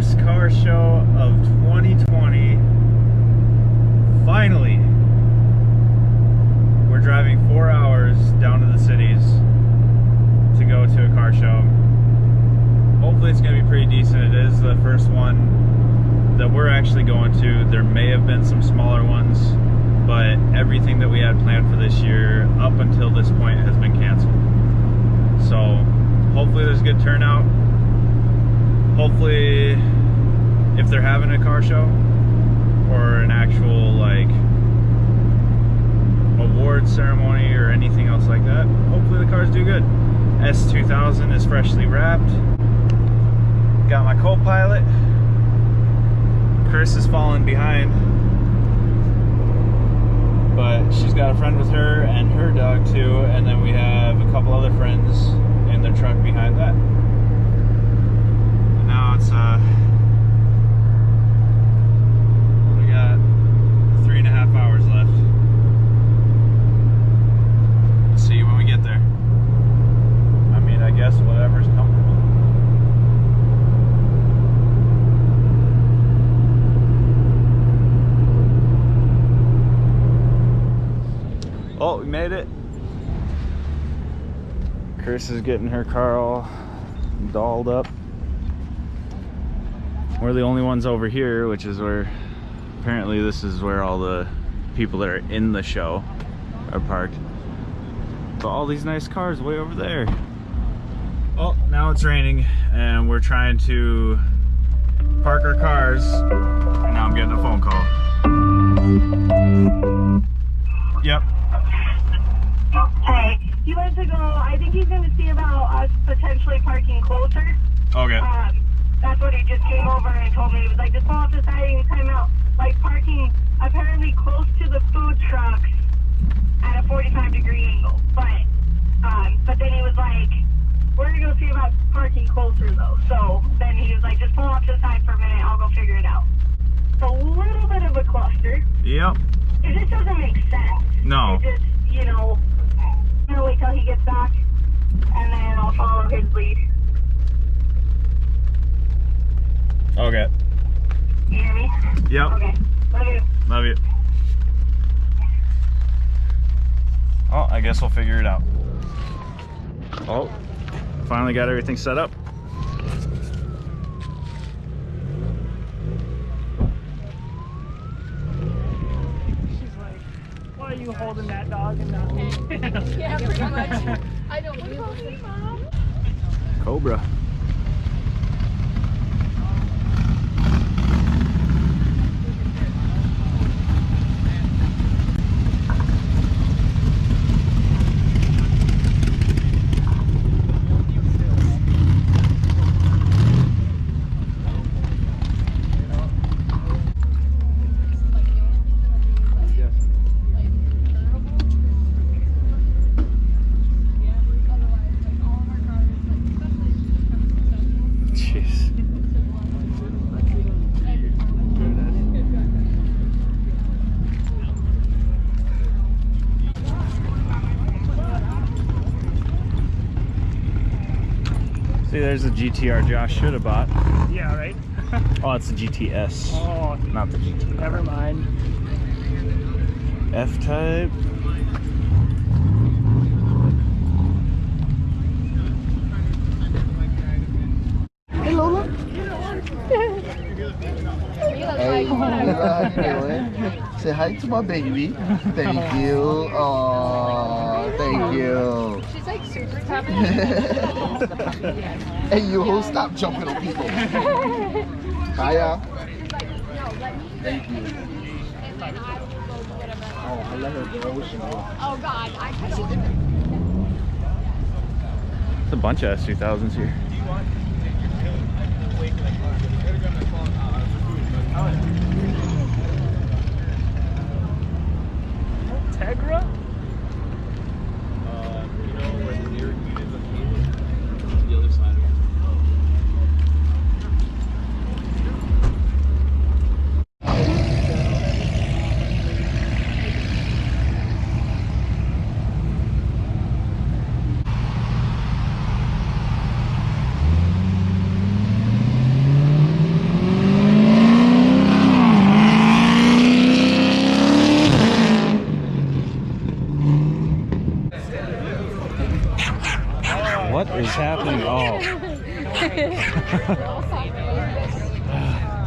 first car show of 2020. Finally, we're driving 4 hours down to the cities to go to a car show. Hopefully it's going to be pretty decent. It is the first one that we're actually going to. There may have been some smaller ones, but everything that we had planned for this year up until this point has been canceled. So hopefully there's a good turnout. Hopefully if they're having a car show or an actual like award ceremony or anything else like that, hopefully the cars do good. S2000 is freshly wrapped. Got my co-pilot. Chris is falling behind, but she's got a friend with her and her dog too, and then we have a couple other friends in the truck behind that. And now it's we got 3.5 hours left. We'll see when we get there. I mean, I guess whatever's comfortable. Oh, we made it. Chris is getting her car all dolled up. We're the only ones over here, which is where, apparently this is where all the people that are in the show are parked. But all these nice cars way over there. Oh, now it's raining and we're trying to park our cars. And now I'm getting a phone call. Yep. Hey, he went to go, I think he's going to see about us potentially parking closer. Okay. That's what he just came over and told me. He was like, just pull off the side and time out. Like parking apparently close to the food trucks at a 45-degree angle. But then he was like, we're going to go see about parking closer though. So then he was like, just pull off to the side for a minute. I'll go figure it out. It's a little bit of a cluster. Yep. It just doesn't make sense. No. It just, you know, I'm gonna wait till he gets back and then I'll follow his lead. Okay. You hear me? Yep. Okay. Love you. Love you. Oh, I guess we'll figure it out. Oh, finally got everything set up. Why are you holding that dog and not me? Yeah, pretty much. I don't really. Mom. Cobra. See, there's the GTR Josh should have bought. Yeah, right? Oh, it's the GTS. Oh, not the GTR. never mind. F-Type. Hey, Lola. Hey, how you doing? Say hi to my baby. Thank you. Oh, thank you. She's like super tough. Hey, you stop jumping on people. Hiya. Thank you. Oh, I let her go. Oh God, I can't. There's a bunch of S2000s here. Tegra? You know where the rear unit is located? The other side of it.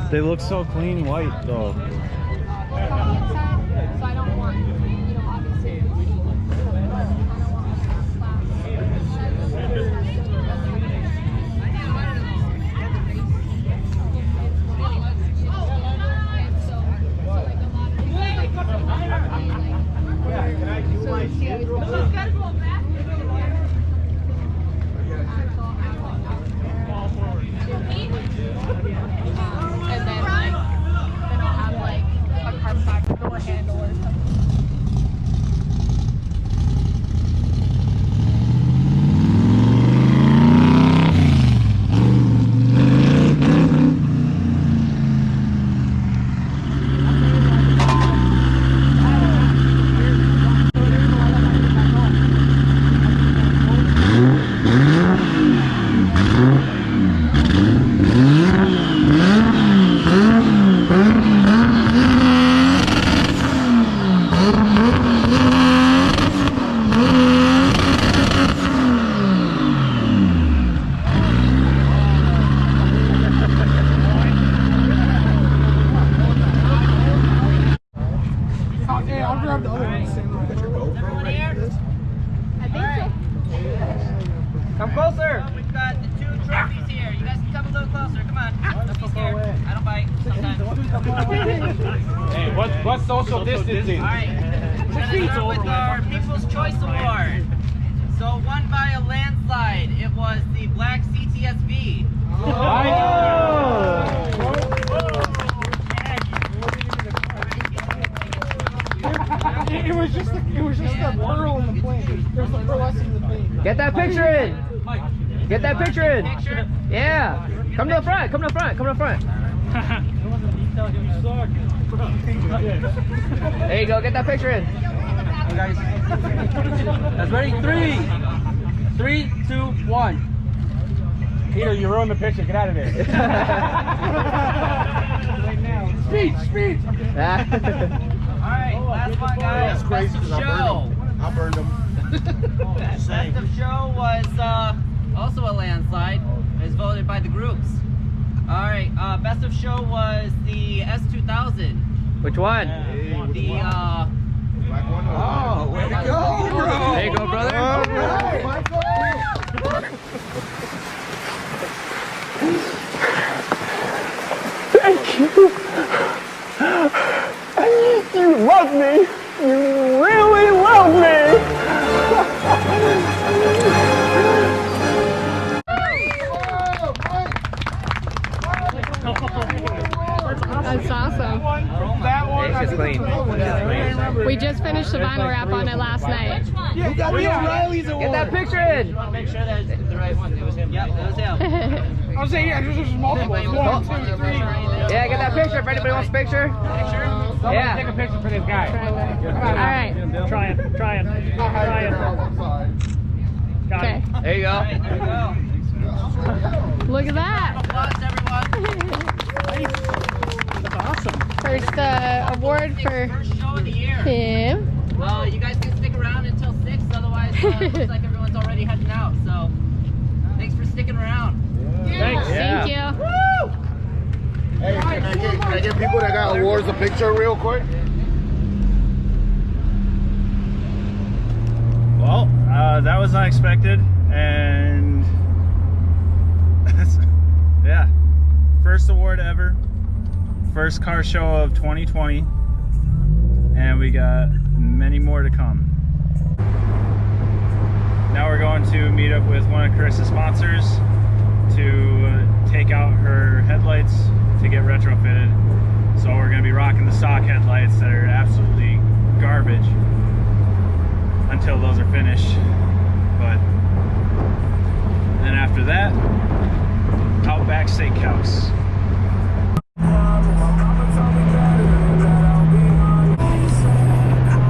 They look so clean white though. So I don't want, you know, obviously. And then like, then I'll have like a car pack door handle or something. Come closer. We've got the 2 trophies here. You guys can come a little closer. Come on. Don't be scared. I don't bite sometimes. Hey, what's social distancing? All right. We're gonna start with our People's Choice Award. So won by a landslide. It was the Black CTSV. It was just a pearl in the plane. There's a pearlescent in the plane. Get that picture in. Get that picture in. Yeah. Come to the front. Come to the front. Come to the front. There you go. Get that picture in. Hey guys. That's ready? 3, 2, 1. Peter, you ruined the picture. Get out of there. Speech. Alright, last one, guys. That's crazy Best of because show. I burned them. Best of show was also a landslide. It was voted by the groups. Alright, best of show was the S2000. Which one? The Oh, way to go, bro. There you go, brother. All right, Michael. Thank you. You love me. You really love me. That's awesome. It's just clean. We just finished the vinyl wrap on it last night. You got the O'Reilly's award. Get that picture in. make sure that it's the right one. It was him. Yep, it was him. I was saying, yeah, there's multiple. 1, 2, 3. Yeah, get that picture if anybody wants a picture. Yeah. Take a picture for this guy. All right. Trying. Okay. There you go. There we go. Look at that. Applause, everyone. That's awesome. First award for First show of the year. him. You guys can stick around until 6, otherwise it looks like everyone's already heading out. So, thanks for sticking around. Thanks. Thank you. Hey, can I get people that got awards a picture real quick? Well, that was unexpected, and yeah, first award ever, first car show of 2020, and we got many more to come. Now we're going to meet up with one of Chris's sponsors to take out her headlights to get retrofitted. So we're going to be rocking the stock headlights that are absolutely garbage until those are finished. But then after that, Outback Steakhouse.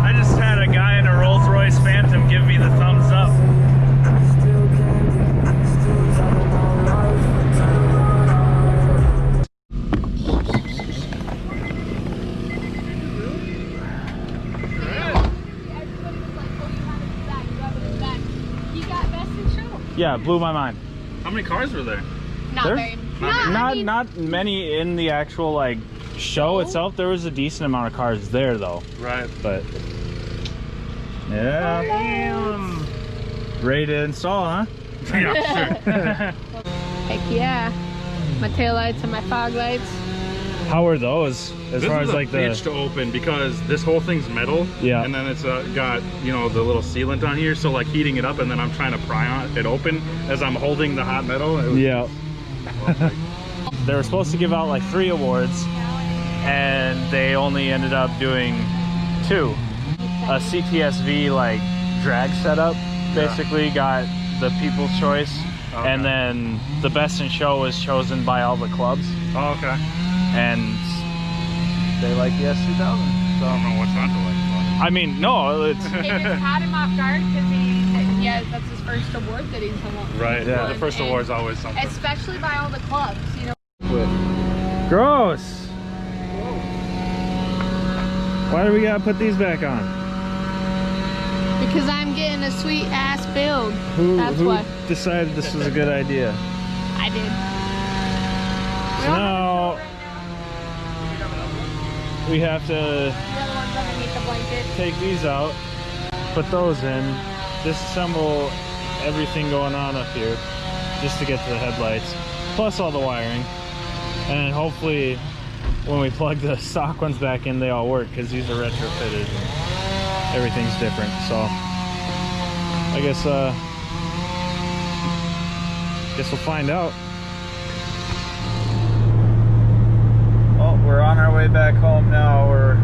I just had a guy in a Rolls-Royce Phantom give me the thumbs up. Yeah, blew my mind. How many cars were there? Not There? very Not many in the actual like show itself. There was a decent amount of cars there though. Right. But yeah. Damn. Ready to install, huh? Yeah, sure. Heck yeah. My taillights and my fog lights. How are those as This far is as a like the bitch to open because this whole thing's metal. Yeah. And then it's got, you know, the little sealant on here. So like heating it up and then I'm trying to pry on it open as I'm holding the hot metal. It was, yeah. They were supposed to give out like 3 awards and they only ended up doing 2. A CTSV like drag setup basically got the people's choice. Okay. And then the best in show was chosen by all the clubs. Oh, okay. And they like the S2000. So I don't know what's not to like. I mean, no, it's It just caught him off guard because that's his first award that he's won. Right. Yeah. The first And award's always something. especially by all the clubs, you know. gross. Why do we gotta put these back on? Because I'm getting a sweet ass build. That's Who why. decided this was a good idea? I did. So now we have to The other one's underneath the blanket. take these out, put those in, disassemble everything going on up here just to get to the headlights, plus all the wiring, and hopefully when we plug the stock ones back in they all work because these are retrofitted and everything's different. So I guess we'll find out. Well, we're on our way back home now. We're